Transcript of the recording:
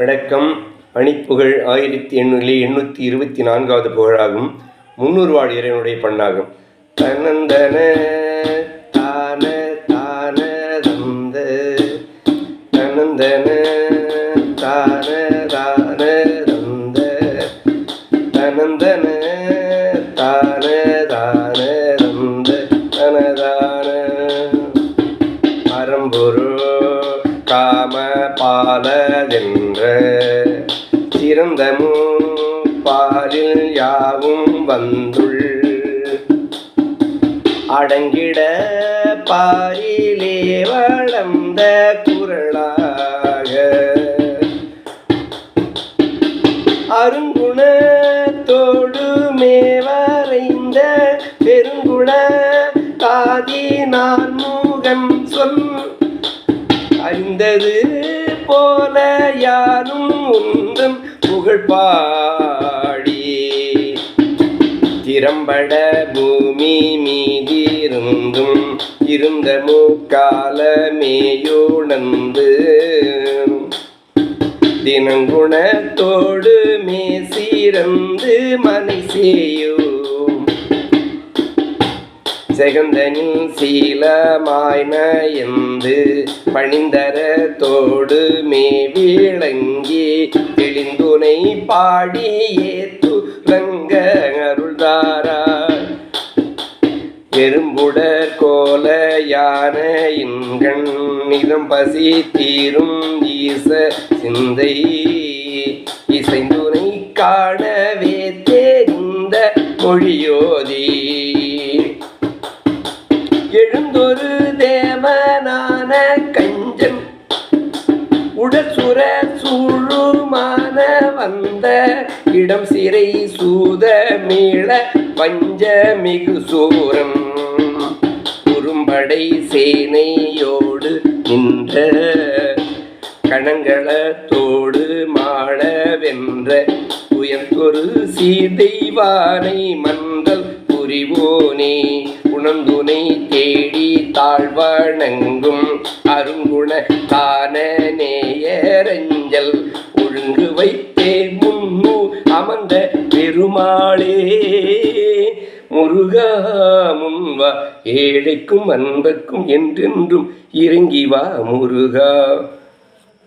வணக்கம். பணிப்புகழ் 1824வது புகழாகும். 300 வாழ் இறைவனுடைய பண்ணாகும். தனந்தன தான தான தந்த தனந்தன தான தான தந்த தனந்தன தான தான தந்த தனதான அறம்பொரு காம பாலதென்ற சிறந்தமும் பாலில் யாவும் வந்துள் அடங்கிட பாரிலே வளர்ந்த குரலாக அருங்குணத்தோடு மேவரைந்த பெருங்குண காதி நான் மூகன் சொல் அறிந்தது போல யாரும் உந்தன் புகழ் பாடி திறம்பட பூமி மீதிருந்தும் இருந்த முக்காலமேயுணர்ந்து தினங்குணத்தோடு மேசிறந்து மனை செய்யும் செகந்தனின் சீலமாய் நயந்து பணிந்தரத்தோடு மேவிளங்கி தெளிந்துனை பாடியே துரங்க அருள்தாராய் எறும்புடற் கோல யான இன்கண் நிதம் பசி தீரும் ஈச சிந்தை இசைந்துனை காணவே தெரிந்த மொழியோதி எழுந்தொரு தேவனான கஞ்சன் உடற்சுர சூழுமான வந்த இடம் சிறை சூத மீள பஞ்சமிகு சூரம் குறும்படை சேனையோடு நின்ற கணங்களத்தோடு மாள வென்ற உயர்ந்தொரு சீதெய்வானை மன்றல் புரிவோனே உணர்ந்துனை தேடி தாழ்வணங்கும் அருங்குண தான நேயரஞ்சல் ஒழுங்கு வைத்தே முன்னு அமர்ந்த பெருமாளே முருகா முன்வா ஏழைக்கும் அன்பர்க்கும் என்றென்றும் இறங்கி வா முருகா.